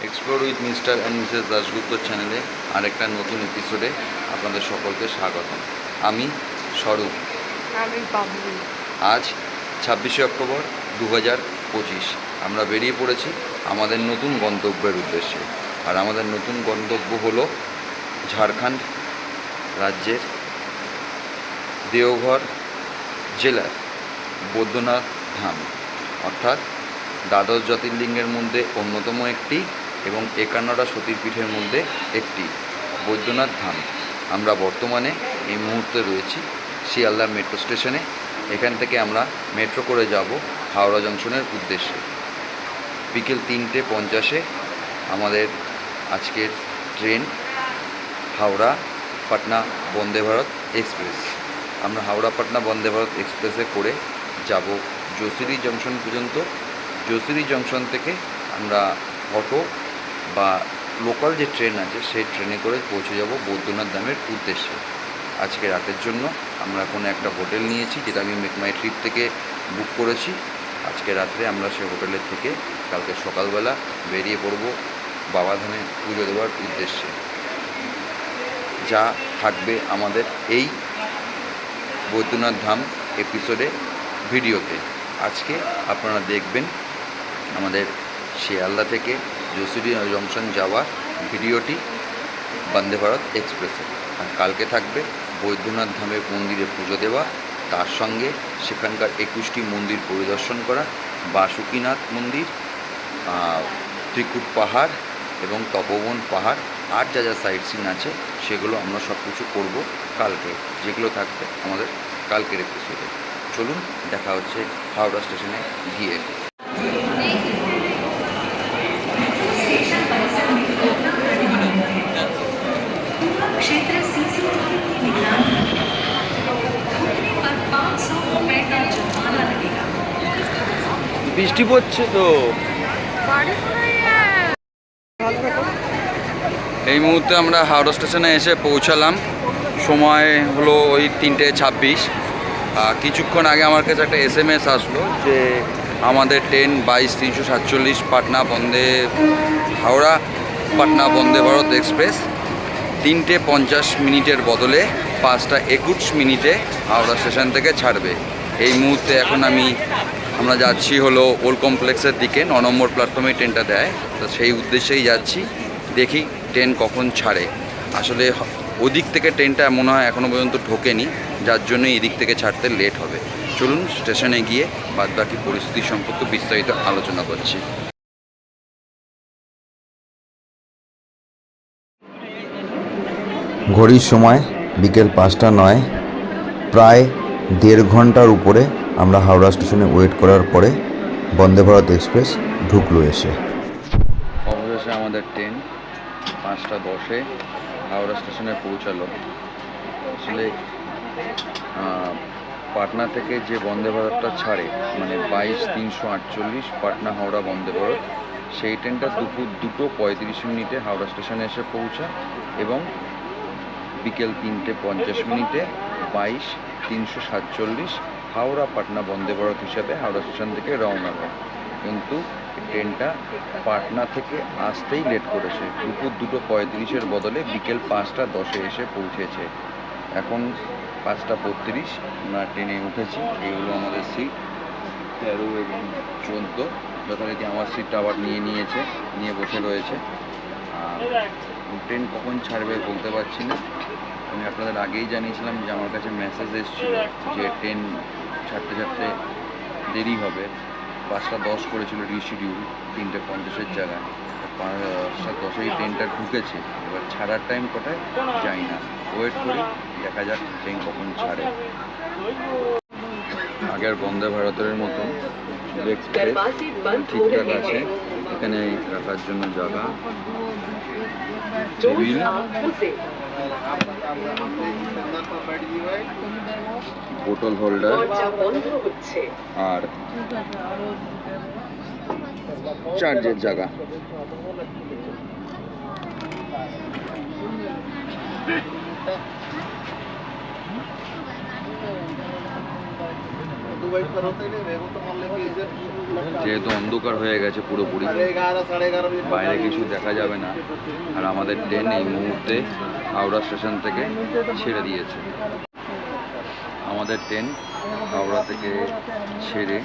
Explore with mister and Mrs Dasgupta চ্যানেলে আরেকটা নতুন এপিসোডে আপনাদের সকলকে স্বাগত। আমি স্বরূপ। আমি বাবলু। আজ 26শে অক্টোবর 2025 আমরা বেরিয়ে পড়েছি আমাদের নতুন গন্তব্যের উদ্দেশ্যে। আর আমাদের নতুন গন্তব্য হলো ঝাড়খণ্ড রাজ্যের দেওঘর জেলার বৈদ্যনাথ ধাম, অর্থাৎ দ্বাদশ জ্যোতির্লিঙ্গের মধ্যে অন্যতম একটি এবং 51টা সতীপীঠের মধ্যে একটি বৈদ্যনাথ ধাম। আমরা বর্তমানে এই মুহূর্তে রয়েছি শিয়ালদা মেট্রো স্টেশনে। এখান থেকে আমরা মেট্রো করে যাব হাওড়া জংশনের উদ্দেশ্যে। বিকেল 3:50 আমাদের আজকের ট্রেন হাওড়া পাটনা বন্দে ভারত এক্সপ্রেস। আমরা হাওড়া পাটনা বন্দে ভারত এক্সপ্রেসে করে যাব জোশিরি জংশন পর্যন্ত। জোশিরি জংশন থেকে আমরা অটো বা লোকাল যে ট্রেন আছে সেই ট্রেনে করে পৌঁছে যাব বৈদ্যনাথ ধামের উদ্দেশ্যে। আজকে রাতের জন্য আমরা কোনো একটা হোটেল নিয়েছি, যেটা আমি মেক মাই ট্রিপ থেকে বুক করেছি। আজকে রাত্রে আমরা সেই হোটেলের থেকে কালকে সকালবেলা বেরিয়ে পড়ব বাবাধামে পুজো দেওয়ার উদ্দেশ্যে। যা থাকবে আমাদের এই বৈদ্যনাথ ধাম এপিসোডে ভিডিওতে। আজকে আপনারা দেখবেন আমাদের শিয়ালদা থেকে জোশিরি জংশন যাওয়ার ভিডিওটি বন্দে ভারত এক্সপ্রেসে। আর কালকে থাকবে বৈদ্যনাথ ধামের মন্দিরে পুজো দেওয়া, তার সঙ্গে সেখানকার 21টি মন্দির পরিদর্শন করা, বাসুকীনাথ মন্দির, ত্রিকুট পাহাড় এবং তপোবন পাহাড়, আর যা যা সাইট সিন আছে সেগুলো আমরা সব কিছু করবো কালকে, যেগুলো থাকবে আমাদের কালকের এপিসোডে। চলুন, দেখা হচ্ছে হাওড়া স্টেশনে গিয়ে। বৃষ্টি পড়ছে তো। এই মুহূর্তে আমরা হাওড়া স্টেশনে এসে পৌঁছালাম। সময় হলো ওই 3:26। কিছুক্ষণ আগে আমার কাছে একটা SMS আসলো যে আমাদের ট্রেন 22-347 পাটনা হাওড়া পাটনা বন্দে ভারত এক্সপ্রেস 3:50 বদলে 5:21 হাওড়া স্টেশন থেকে ছাড়বে। এই মুহূর্তে এখন আমরা যাচ্ছি হলো ওল্ড কমপ্লেক্সের দিকে। 9 নম্বর প্ল্যাটফর্মে ট্রেনটা দেয়, তো সেই উদ্দেশ্যেই যাচ্ছি। দেখি ট্রেন কখন ছাড়ে। আসলে ওদিক থেকে ট্রেনটা মনে হয় এখনও পর্যন্ত ঢোকেনি, যার জন্য এদিক থেকে ছাড়তে লেট হবে। চলুন স্টেশনে গিয়ে বাদবাকি পরিস্থিতি সম্পর্কে বিস্তারিত আলোচনা করছি। ঘড়ির সময় বিকেল 5:09। প্রায় 1.5 ঘন্টার উপরে আমরা হাওড়া স্টেশনে ওয়েট করার পরে বন্দে ভারত এক্সপ্রেস ঢুকলো এসে। অবশেষে আমাদের ট্রেন 5:10 হাওড়া স্টেশনে পৌঁছালো। আসলে পাটনা থেকে যে বন্দে ভারতটা ছাড়ে, মানে 22-348 পাটনা হাওড়া বন্দে ভারত, সেই ট্রেনটা দুপুর 2:35 হাওড়া স্টেশনে এসে পৌঁছায় এবং বিকেল 3:50 22-347 হাওড়া পাটনা বন্দে ভারত হিসাবে হাওড়া স্টেশন থেকে রওনা হয়। কিন্তু ট্রেনটা পাটনা থেকে আসতেই লেট করেছে। দুপুর 2:35 বদলে বিকেল 5:10 এসে পৌঁছেছে। এখন 5:32 আমরা ট্রেনে উঠেছি। এইগুলো আমাদের সিট 13 এবং 14। যথারীতি আমার সিটটা আবার নিয়ে বসে রয়েছে। ট্রেন কখন ছাড়বে বলতে পারছি না। আমি আপনাদের আগেই জানিয়েছিলাম যে আমার কাছে মেসেজ এসেছিল যে ট্রেন ছাড়তে দেরি হবে। 5:10 করেছিল রিশিডিউল 3:50 জায়গায়। 5:10 ট্রেনটা ঢুকেছে। এবার ছাড়ার টাইম কোথায় যাই না, ওয়েট করি, দেখা যাক ট্রেন কখন ছাড়ে। আগের বন্দে ভারতের মতন এক্সপ্রেস ঠিকঠাক আছে। এখানে রাখার জন্য জায়গা, টেবিল, বোতল হোল্ডার আর চার্জের জায়গা। যেহেতু অন্ধকার হয়ে গেছে পুরোপুরি, বাইরে কিছু দেখা যাবে না, আর আমাদের ট্রেন এই মুহূর্তে হাওড়া স্টেশন থেকে ছেড়ে দিয়েছে। আমাদের ট্রেন হাওড়া থেকে ছেড়ে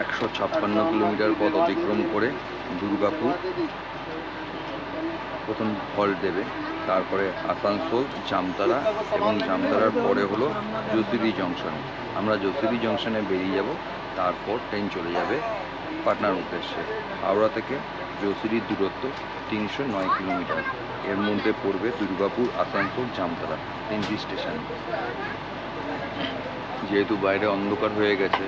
156 কিলোমিটার পথ অতিক্রম করে দুর্গাপুর প্রথম হল্ট দেবে, তারপরে আসানসোল, জামতারা এবং জামতারার পরে হলো জসিডি জংশন। আমরা জসিডি জংশনে বেরিয়ে যাব, তারপর ট্রেন চলে যাবে পাটনার উদ্দেশ্যে। হাওড়া থেকে জসিডির দূরত্ব 309 কিলোমিটার। এর মধ্যে পড়বে দুর্গাপুর, আসানসোল, জামতারা, 3টি স্টেশন। যেহেতু বাইরে অন্ধকার হয়ে গেছে,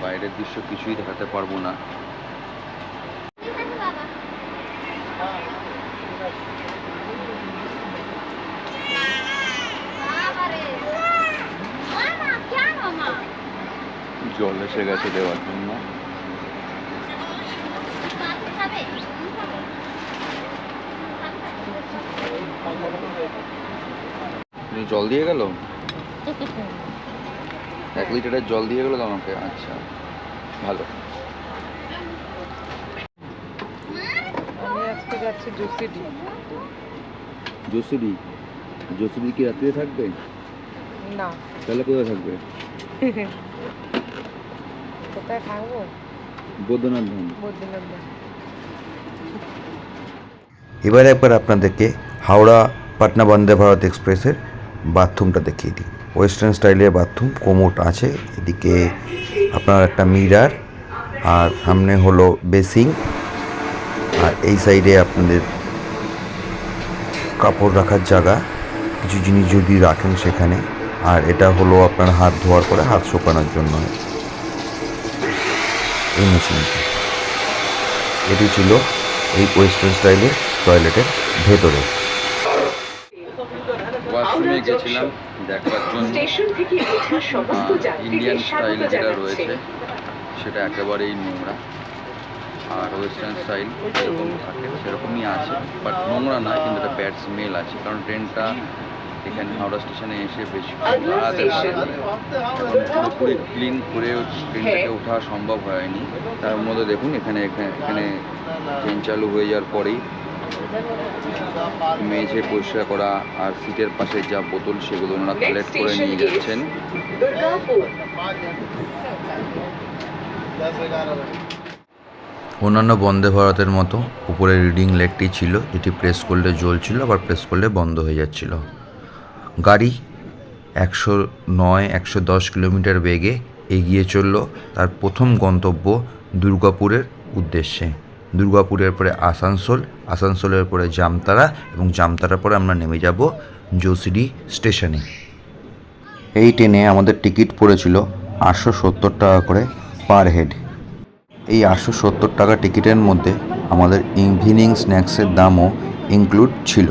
বাইরের দৃশ্য কিছুই দেখাতে পারবো না। জল এসে গেছে দেওয়ার জন্য। জল দিয়ে গেল, 1 লিটারের জল দিয়ে গেল আমাকে। আচ্ছা, ভালো। আমি আজকে যাচ্ছি জসিডি। জসিডি? জসিডি কি রাত্রে থাকবে? না। তাহলে কোথায় থাকবে? কোথায় থাকবো? বৈদ্যনাথ ধাম। বদ্রীনাথ ধাম। এবারে একবার আপনাদেরকে হাওড়া পাটনা বন্দে ভারত এক্সপ্রেসের বাথরুমটা দেখিয়ে দিই। ওয়েস্টার্ন স্টাইলের বাথরুম, কোমোট আছে, এদিকে আপনার একটা মিরার, আর সামনে হলো বেসিং, আর এই সাইডে আপনাদের কাপড় রাখার জায়গা, কিছু জিনিস যদি রাখেন সেখানে। আর এটা হলো আপনার হাত ধোয়ার পরে হাত শুকানোর জন্য এই মেশিনটি। এটি ছিল এই ওয়েস্টার্ন স্টাইলের টয়লেটের ভেতরে। ওয়াশরুমে গেছিলাম দেখবার জন্য। ইন্ডিয়ান স্টাইল যেটা রয়েছে সেটা একেবারেই নোংরা, আর ওয়েস্টার্ন স্টাইল যেরকম থাকে সেরকমই আছে, বাট নোংরা নয়, কিন্তু একটা ব্যাড স্মেল আছে। কারণ ট্রেনটা এখানে হাওড়া স্টেশনে এসে বেশি দাঁড়াতে পারেনি, এখন পুরোপুরি ক্লিন করে ট্রেনটাকে ওঠা সম্ভব হয়নি। তার মধ্যে দেখুন এখানে এখানে ট্রেন চালু হয়ে যাওয়ার পরেই মেঝে পরিষ্কার করা আর সিটের পাশে যা বোতল সেগুলো ওনারা কালেক্ট করে নিয়ে যাচ্ছেন। অন্যান্য বন্দে ভারতের মতো উপরে রিডিং লাইটটি ছিল, যেটি প্রেস করলে জ্বলছিল, আবার প্রেস করলে বন্ধ হয়ে যাচ্ছিল। গাড়ি 109-110 কিলোমিটার বেগে এগিয়ে চলল তার প্রথম গন্তব্য দুর্গাপুরের উদ্দেশ্যে। দুর্গাপুরের পরে আসানসোল, আসানসোলের পরে জামতারা, এবং জামতারার পরে আমরা নেমে যাব জসিডি স্টেশনে। এই ট্রেনে আমাদের টিকিট পড়েছিল 870 টাকা করে পার হেড। এই 870 টাকা টিকিটের মধ্যে আমাদের ইভিনিং স্ন্যাক্সের দামও ইনক্লুড ছিল।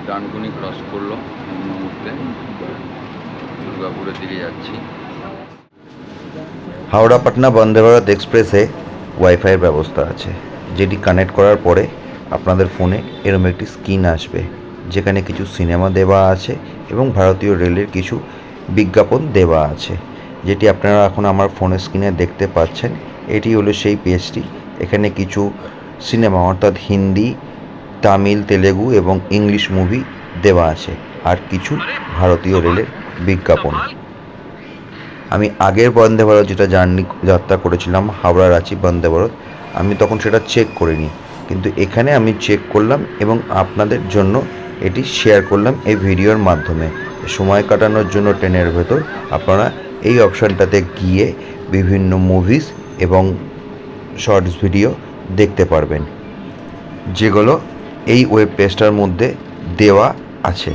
ডানকুনি ক্রস করলো এই মুহূর্তে, দুর্গাপুরের দিকে যাচ্ছি। হাওড়া পাটনা বন্দে ভারত এক্সপ্রেসে ওয়াইফাইয়ের ব্যবস্থা আছে, যেটি কানেক্ট করার পরে আপনাদের ফোনে এরম একটি স্ক্রিন আসবে, যেখানে কিছু সিনেমা দেওয়া আছে এবং ভারতীয় রেলের কিছু বিজ্ঞাপন দেওয়া আছে, যেটি আপনারা এখন আমার ফোনের স্ক্রিনে দেখতে পাচ্ছেন। এটি হলো সেই পেজটি। এখানে কিছু সিনেমা অর্থাৎ হিন্দি, তামিল, তেলেগু এবং ইংলিশ মুভি দেওয়া আছে, আর কিছু ভারতীয় রেলের বিজ্ঞাপন। আমি আগের বন্দে ভারত যেটা যাত্রা করেছিলাম হাওড়া রাঁচি বন্দে ভারত, আমি তখন সেটা চেক করিনি, কিন্তু এখানে আমি চেক করলাম এবং আপনাদের জন্য এটি শেয়ার করলাম এই ভিডিওর মাধ্যমে। সময় কাটানোর জন্য ট্রেনের ভেতর আপনারা এই অপশানটাতে গিয়ে বিভিন্ন মুভিজ এবং শর্টস ভিডিও দেখতে পারবেন, যেগুলো এই ওয়েব পেজটার মধ্যে দেওয়া আছে।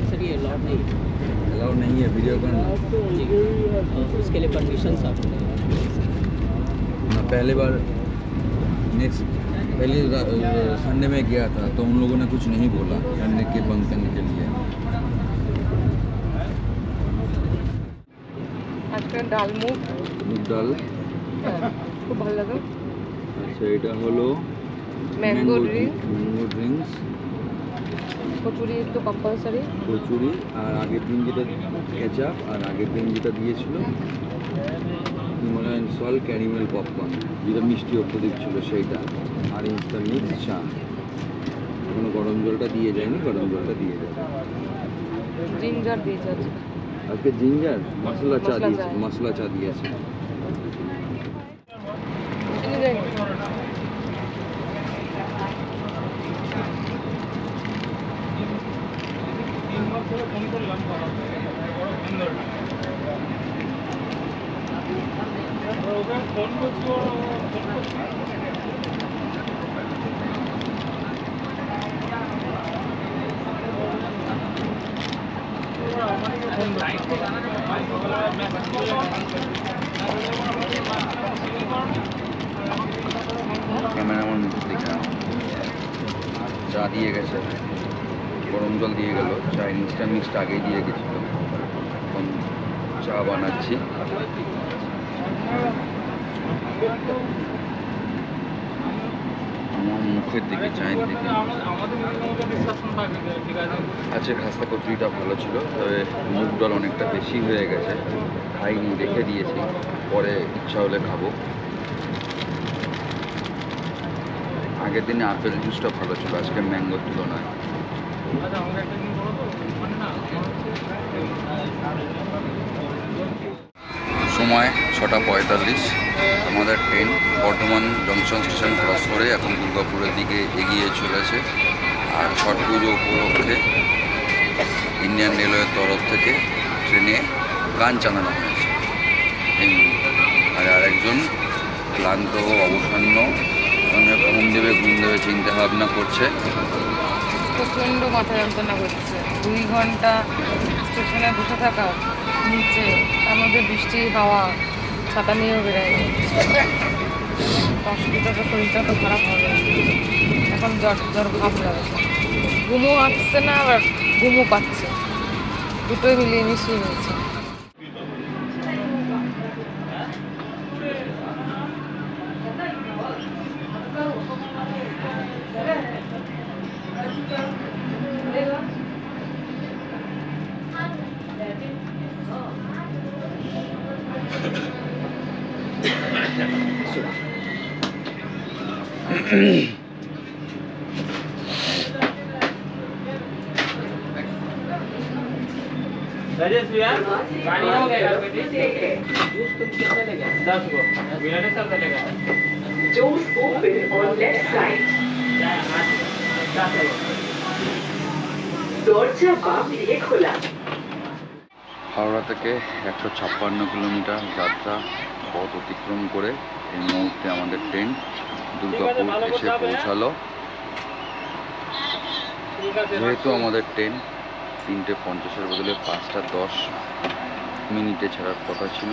सर ये अलाउड नहीं है। अलाउ नहीं है वीडियो करना। जी उसके लिए परमिशन आपको लेना मैं पहले बार पहले संडे में गया था तो उन लोगों ने कुछ नहीं बोला करने के बंद करने के लिए। আজকে ডাল মুগ মুগ ডাল। খুব ভালো লাগে। আচ্ছা এটা হলো mango drink, mango drinks, kachori তো কম্পালসারি। কচুরি, আর আগের দিন যেটা কেচাপ, আর আগের দিন যেটা দিয়েছিল হিমালয়ান সল্ট ক্যারিমেল পপকর্ন যেটা মিষ্টি অত্যধিক ছিল সেইটা, আর ইনস্টা মিক্স চা। এখনো গরম জলটা দিয়ে যায়নি, গরম জলটা দিয়ে যাবে। জিঞ্জার দিয়েছে আজকে। আজকে জিঞ্জার মশলা চা মশলা দিয়েছে, চা। মশলা চা দিয়েছে। চিনি দেয়নি। ক্যামেরাম্যান দেখে চা দিয়ে গেছে, গরম জল দিয়ে গেল, চাইনিজটা মিক্সটা আগেই দিয়ে গেছিল। এখন চা বানাচ্ছি। আমার মুখের দিকে চায়ের দিকে। আজকে খাস্তা কচুরিটা ভালো ছিল, তবে মুগ ডাল অনেকটা বেশি হয়ে গেছে, খাইনি, রেখে দিয়েছি, পরে ইচ্ছা হলে খাবো। আগের দিনে আপেল জুসটা ভালো ছিল, আজকে ম্যাঙ্গোর তুলনায়। সময় 6:45। আমাদের train Bardhaman junction station cross করে এখন দুর্গাপুরের দিকে এগিয়ে চলেছে। আর ছট পুজো উপলক্ষে ইন্ডিয়ান রেলওয়ের তরফ থেকে ট্রেনে গান চালানো হয়েছে এই মুহূর্তে। আর আরেকজন ক্লান্ত অবসন্ন, মানে ঘুম দেবে চিন্তা ভাবনা করছে। প্রচণ্ড মাথা যন্ত্রণা করছে। 2 ঘন্টা স্টেশনে বসে থাকা নিচে, তার মধ্যে বৃষ্টি হাওয়া, ছাতা নিয়েও বেরোয়নি। অসুবিধা তো, শরীরটা তো খারাপ হবে। এখন জ্বর জ্বর ভাব লাগছে, ঘুমও আসছে না, আবার ঘুমও পাচ্ছে, দুটোই মিলিয়ে মিশিয়ে নিয়েছে। राजेश भैया पानी हो गया बेटी जूस तुम कितने लेगा 10 को बिना सब चलेगा Doors open on left side. দরজা বাম দিকে খোলা। হাওড়া থেকে 156 কিলোমিটার যাত্রা পথ অতিক্রম করে এই মুহূর্তে আমাদের ট্রেন দুর্গাপুর এসে পৌঁছালো। যেহেতু আমাদের ট্রেন 3:50-এর বদলে 5:10 ছাড়ার কথা ছিল,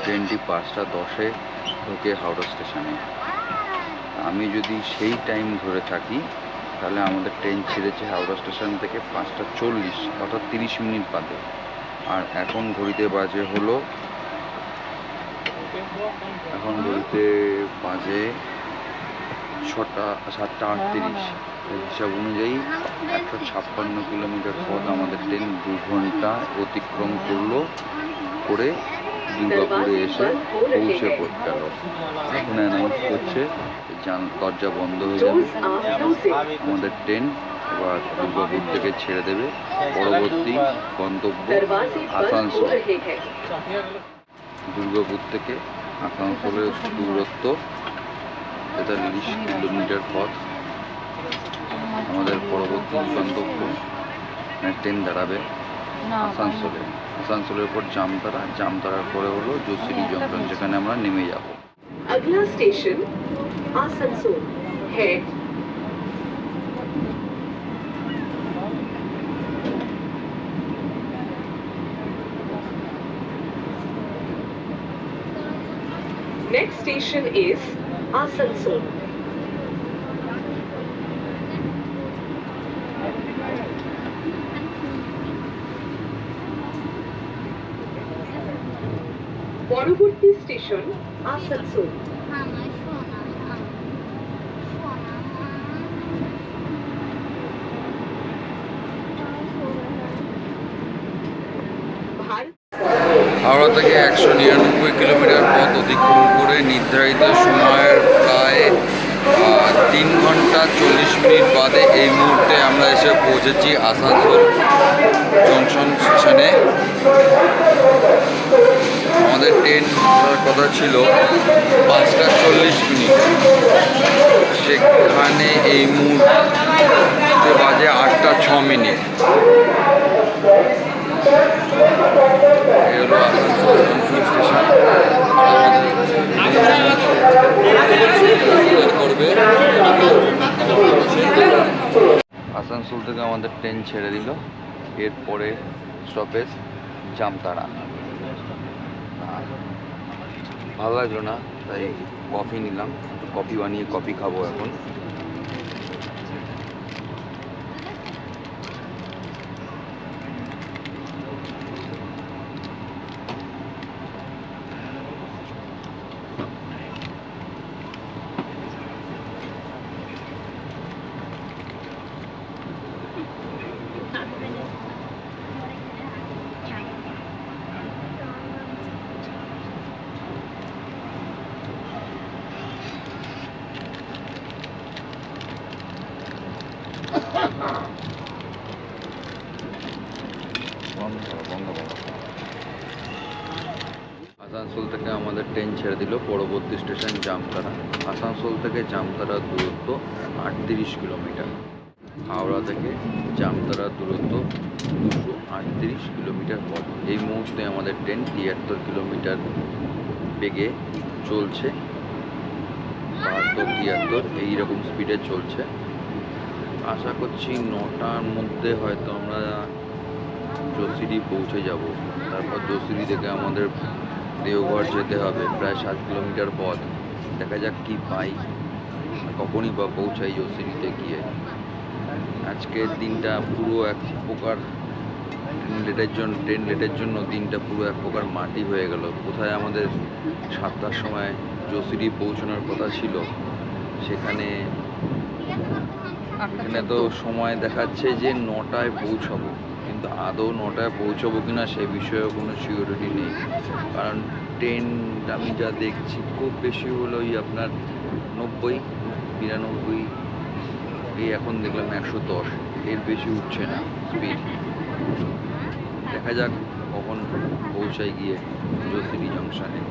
ট্রেনটি 5:10-এ ঢোকে হাওড়া স্টেশনে। আমি যদি সেই টাইম ধরে থাকি তাহলে আমাদের ট্রেন ছেড়েছে হাওড়া স্টেশন থেকে 5:40, অর্থাৎ 30 মিনিট বাদে। আর এখন ঘড়িতে বাজে 7:38। হিসাব অনুযায়ী 156 কিলোমিটার পথ আমাদের ট্রেন 2 ঘন্টা অতিক্রম করে দুর্গাপুরে এসে পৌঁছে গেল। এখন অ্যানাউন্স করছে দরজা বন্ধ হয়ে যাবে, আমাদের ট্রেন এবার দুর্গাপুর থেকে ছেড়ে দেবে পরবর্তী গন্তব্য दरवाजे बंद हो আসানসোল। रहे हैं। দুর্গাপুর থেকে আসানসোলের দূরত্ব 43 কিলোমিটার পথ। আমাদের পরবর্তী গন্তব্য ট্রেন দাঁড়াবে আসানসোলে। আসানসোলের পর জামতারা, জামতারার পরে হলো জোশিরি জংশন, যেখানে আমরা নেমে যাব। अगला स्टेशन आसनसोल है। Next station is Asansol. পরবর্তী স্টেশন আসানসোল। ভারত হাওড়া থেকে 199 কিলোমিটার পথ অতিক্রম করে নির্ধারিত সময়ের প্রায় 3 ঘন্টা 40 মিনিট বাদে এই মুহূর্তে আমরা এসে পৌঁছেছি আসানসোল জংশন স্টেশনে। আমাদের ট্রেন ধরার কথা ছিল 5টা 40 মিনিট, সেখানে এই মুহূর্তে বাজে 8টা 6 মিনিট। এই হলো আসানসোল জংশন স্টেশন। করবে আসানসোল থেকে আমাদের ট্রেন ছেড়ে দিল। এরপরে স্টপেজ জামতারা। ভালো লাগলো না, তাই কফি নিলাম, কফি বানিয়ে কফি খাবো এখন। আসানসোল থেকে আমাদের ট্রেন ছেড়ে দিল, পরবর্তী স্টেশন জামতারা। আসানসোল থেকে জামতারার দূরত্ব 38 কিলোমিটার। হাওড়া থেকে জামতারার দূরত্ব 238 কিলোমিটার পথ। এই মুহূর্তে আমাদের ট্রেন 73 কিলোমিটার বেগে চলছে, 72-73 এইরকম স্পিডে চলছে। আশা করছি 9টার মধ্যে হয়তো আমরা জোশিরি পৌঁছে যাব। তারপর জোশিরি থেকে আমাদের দেওঘর যেতে হবে, প্রায় 7 কিলোমিটার পথ। দেখা যাক কি পাই, কখনই বা পৌঁছাই জোশিরিতে গিয়ে। আজকের দিনটা পুরো এক প্রকার ট্রেন লেটের জন্য দিনটা পুরো এক প্রকার মাটি হয়ে গেল। কোথায় আমাদের 7টার সময় জোশিরি পৌঁছানোর কথা ছিল, সেখানে তো সময় দেখাচ্ছে যে 9টায় পৌঁছাবো, কিন্তু আদৌ 9টায় পৌঁছাবো কিনা সে বিষয়েও কোনো সিওরিটি নেই। কারণ ট্রেন আমি যা দেখছি খুব বেশি হলো আপনার 90-92, এই এখন দেখলাম 110, এর বেশি উঠছে না স্পিড। দেখা যাক কখন পৌঁছাই গিয়ে জোশিরি জংশনে।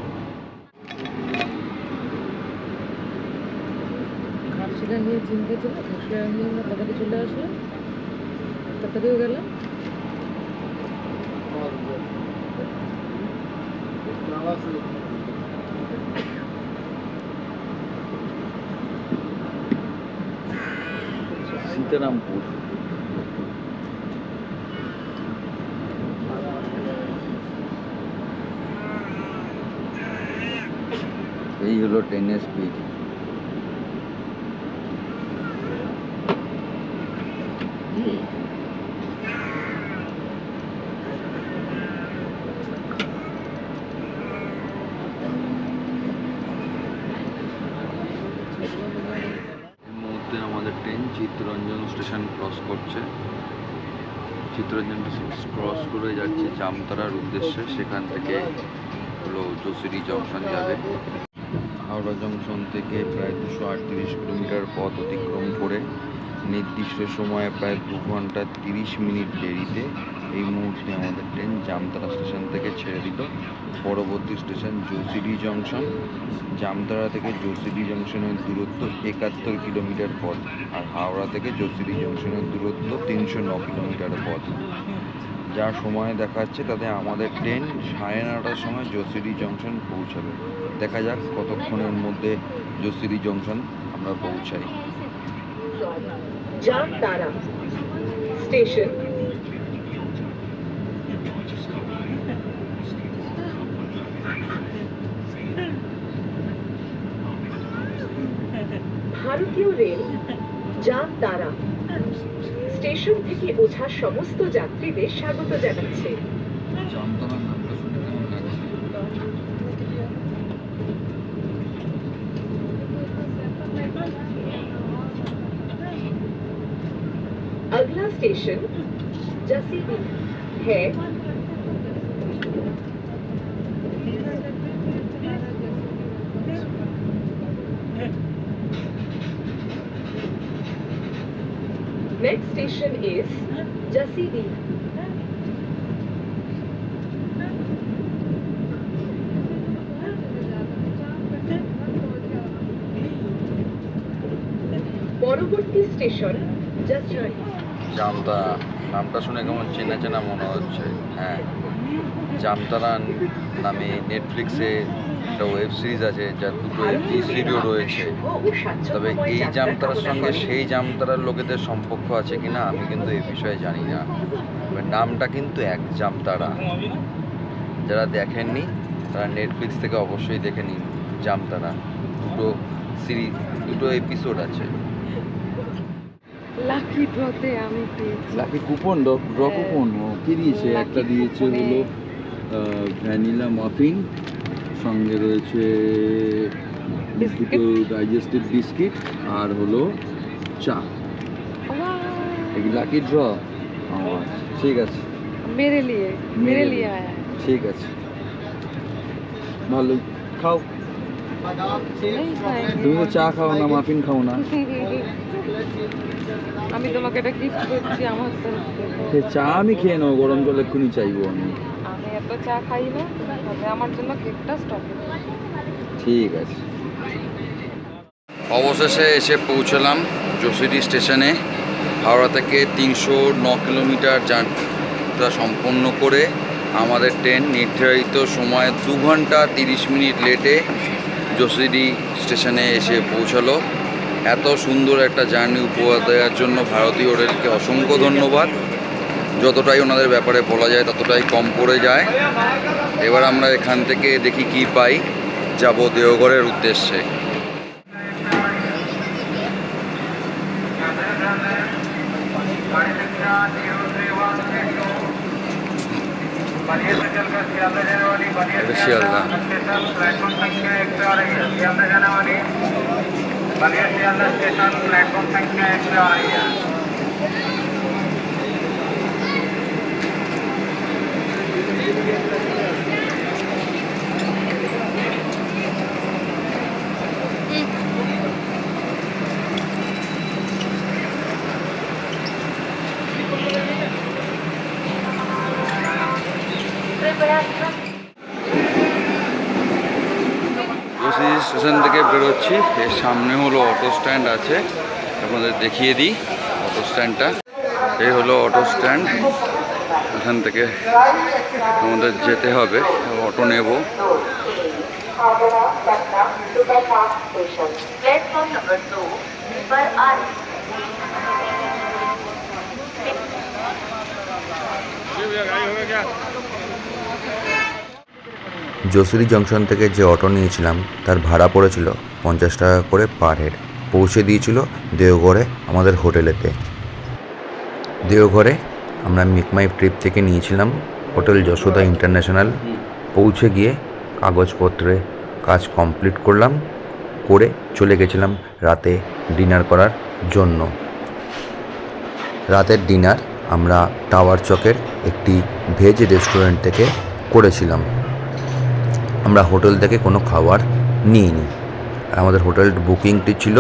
ঘাটশিলা নিয়ে চিন্তা ছিল, ঘাটশিলা নিয়ে আমরা তাড়াতাড়ি চলে আসলাম, তাড়াতাড়িও গেলাম। সীতারামপুর। এই হলো ট্রেনের স্পিড। আমাদের ট্রেন চিত্তরঞ্জন স্টেশন ক্রস করছে। চিত্তরঞ্জন ক্রস করে যাচ্ছে জামতারার উদ্দেশ্যে, সেখান থেকে হলো জোশিরি জংশন যাবে। হাওড়া জংশন থেকে প্রায় 238 কিলোমিটার পথ অতিক্রম করে নির্দিষ্ট সময়ে প্রায় 2 ঘন্টা 30 মিনিট দেরিতে এই মুহূর্তে আমাদের ট্রেন জামতারা স্টেশন থেকে ছেড়ে দিল। পরবর্তী স্টেশন জসিডি জংশন। জামতারা থেকে জসিডি জংশনের দূরত্ব 71 কিলোমিটার পথ, আর হাওড়া থেকে জসিডি জংশনের দূরত্ব 309 কিলোমিটার পথ। যা সময় দেখাচ্ছে তাতে আমাদের ট্রেন 9:30টার সময় জসিডি জংশন পৌঁছাবে। দেখা যাক কতক্ষণের মধ্যে জসিডি জংশন আমরা পৌঁছাই। जामतारा स्टेशन ভারতীয় রেল জামতারা স্টেশন থেকে ওঠা সমস্ত যাত্রীদের স্বাগত জানাচ্ছে। জামতারার নামটা শুনে কেমন লাগছে? अगला स्टेशन जसीडीह है। Next station is Jasidieh. পরবর্তী স্টেশন জসিডিহ। জামতারা নামটা শুনে কেমন চেনা চেনা মনে হচ্ছে। হ্যাঁ, জামতারা নামে নেটফ্লিক্সে একটা ওয়েব সিরিজ আছে, যার 2টো এপিসোডও রয়েছে। তবে এই জামতারার সঙ্গে সেই জামতারার লোকেদের সম্পর্ক আছে কিনা আমি কিন্তু এই বিষয়ে জানি না। তবে নামটা কিন্তু এক, জামতারা। যারা দেখেননি তারা নেটফ্লিক্স থেকে অবশ্যই দেখে নিন জামতারা। 2টো সিরিজ, 2টো এপিসোড আছে। লাকি ড্রতে আমি পেয়েছি। লাকি কুপন ড্র কুপন কি দিয়েছে? একটা দিয়েছে হলো ভ্যানিলা মাফিন, সঙ্গে রয়েছে দুটো ডাইজেস্টিভ বিস্কিট আর হলো চা। এই লাকি ড্র। ঠিক আছে, মেরে লিয়ে আয়া। ঠিক আছে, ভালো। খাও, তুমি তো চা খাও না, মাফিন খাও না। আমি তোমাকে এটা গিফট করছি আমার তরফ থেকে। সে চা আমি খেয়ে নেবো, গরম জল এক্ষুনি চাইবো আমি। আমি এত চা খাই না, তবে আমার জন্য কেকটা স্টকে। ঠিক আছে। অবশেষে এসে পৌঁছলাম জসিডি স্টেশনে। হাওড়া থেকে 309 কিলোমিটার যাত্রা সম্পন্ন করে আমাদের ট্রেন নির্ধারিত সময়ে 2 ঘন্টা 30 মিনিট লেটে জসিডি স্টেশনে এসে পৌঁছালো। এত সুন্দর একটা জার্নি উপহার দেওয়ার জন্য ভারতীয় রেলকে অসংখ্য ধন্যবাদ। যতটাই ওনাদের ব্যাপারে বলা যায় ততটাই কম পড়ে যায়। এবার আমরা এখান থেকে দেখি কি পাই, যাব দেওঘরের উদ্দেশ্যে। শিয়ালদা। জসিডি স্টেশন থেকে বেরোচ্ছি। এর সামনে হলো অটো স্ট্যান্ড আছে, আপনাদের দেখিয়ে দিই অটো স্ট্যান্ডটা। এই হলো অটো স্ট্যান্ড। এখান থেকে আমাদের যেতে হবে, অটো নেব। प्लेटफॉर्म नंबर 2 पर आ रही জসিডি জংশন থেকে যে অটো নিয়েছিলাম তার ভাড়া পড়েছিল 50 টাকা করে পার হেড। পৌঁছে দিয়েছিল দেওঘরে আমাদের হোটেলেতে। দেওঘরে আমরা মেকমাই ট্রিপ থেকে নিয়েছিলাম হোটেল যশোদা ইন্টারন্যাশনাল। পৌঁছে গিয়ে কাগজপত্রে কাজ কমপ্লিট করলাম, করে চলে গেছিলাম রাতে ডিনার করার জন্য। রাতের ডিনার আমরা টাওয়ার চকের একটি ভেজ রেস্টুরেন্ট থেকে করেছিলাম। আমরা হোটেল থেকে কোনো খাবার নিইনি। আমাদের হোটেল বুকিংটি ছিল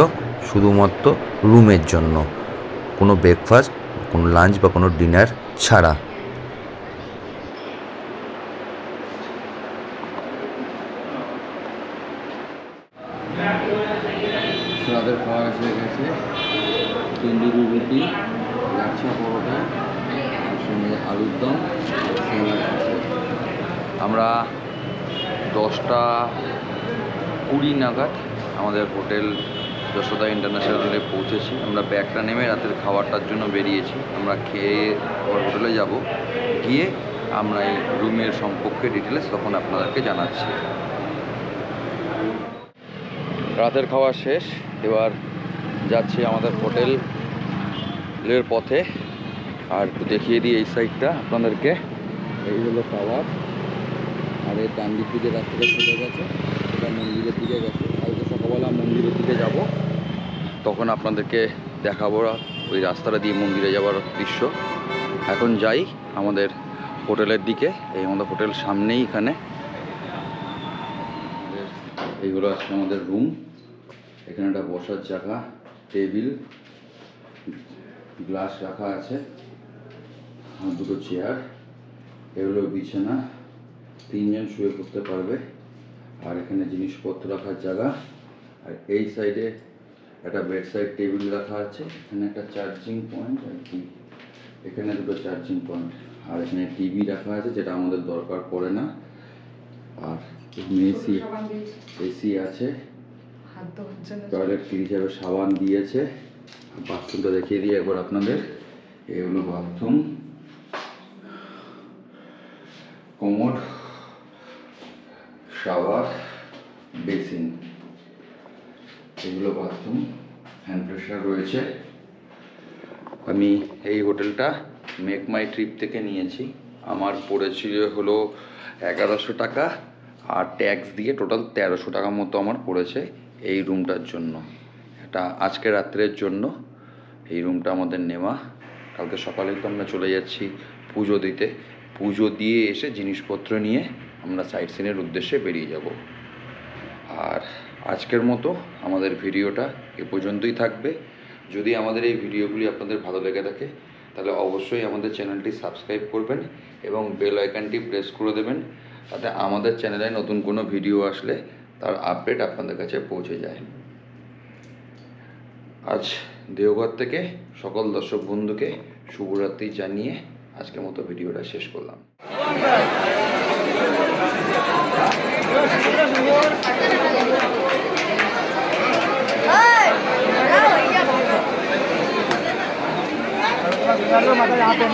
শুধুমাত্র রুমের জন্য। কোনো ব্রেকফাস্ট, কোনো লাঞ্চ বা কোনো ডিনার ছাড়া। রাতের খাওয়া এসে গেছে, তন্দুরি রুটি, লাচ্ছা পরোটা, তার সঙ্গে আলুর দম, স্যালাড আছে। আমরা 10:20 নাগাদ আমাদের হোটেল যশোদা ইন্টারন্যাশনালে পৌঁছেছি। আমরা ব্যাগটা নেমে রাতের খাবারটার জন্য বেরিয়েছি। আমরা খেয়ে আবার হোটেলে যাব, গিয়ে আমরা এই রুমের সম্পর্কে ডিটেলস তখন আপনাদেরকে জানাচ্ছি। রাতের খাওয়া শেষ, এবার যাচ্ছি আমাদের হোটেলের পথে। আর একটু দেখিয়ে দিই এই সাইডটা আপনাদেরকে। এই হলো টাওয়ার, আর এর ডান দিক দিকে রাস্তাটা চলে গেছে, এটা মন্দিরের দিকে গেছে। কালকে সকালবেলা মন্দিরের দিকে যাব, তখন আপনাদেরকে দেখাবো ওই রাস্তাটা দিয়ে মন্দিরে যাওয়ার দৃশ্য। এখন যাই আমাদের হোটেলের দিকে। এই আমাদের হোটেল সামনেই এখানে। এইগুলো আছে আমাদের রুম। এখানে একটা বসার জায়গা, টেবিল, গ্লাস রাখা আছে, আর দুটো চেয়ার। এগুলো বিছানা, 3 জন শুয়ে পড়তে পারবে। আর এখানে জিনিসপত্র রাখার জায়গা। আর এই সাইডে একটা বেড সাইড টেবিল রাখা আছে। এখানে একটা চার্জিং পয়েন্ট, আর কি এখানে দুটো চার্জিং পয়েন্ট। আর এখানে টিভি রাখা আছে, যেটা আমাদের দরকার পড়ে না। আর এসি আছে, টয়লেট হিসাবে সাবান দিয়েছে। বাথরুমটা দেখিয়ে দিই একবার আপনাদের। এই হলো বাথরুম, কোমোড, শাওয়ার, বেসিন, এগুলো বাথরুম। হ্যান্ড প্রেশার রয়েছে। আমি এই হোটেলটা মেক মাই ট্রিপ থেকে নিয়েছি। আমার পড়েছিল হলো 1100 টাকা, আর ট্যাক্স দিয়ে টোটাল 1300 টাকা মতো আমার পড়েছে এই রুমটার জন্য। এটা আজকে রাত্রের জন্য এই রুমটা আমাদের নেওয়া। কালকে সকালেই তো আমরা চলে যাচ্ছি পুজো দিতে। পুজো দিয়ে এসে জিনিসপত্র নিয়ে আমরা সাইট সিনের উদ্দেশ্যে বেরিয়ে যাব। আর আজকের মতো আমাদের ভিডিওটা এ পর্যন্তই থাকবে। যদি আমাদের এই ভিডিওগুলি আপনাদের ভালো লেগে থাকে, তাহলে অবশ্যই আমাদের চ্যানেলটি সাবস্ক্রাইব করবেন এবং বেল আইকনটি প্রেস করে দেবেন, তাতে আমাদের চ্যানেলে নতুন কোনো ভিডিও আসলে তার আপডেট আপনাদের কাছে পৌঁছে যায়। আজ দেওঘর থেকে সকল দর্শক বন্ধুকে শুভরাত্রি জানিয়ে আজকের মতো ভিডিওটা শেষ করলাম। माता यहाँ पे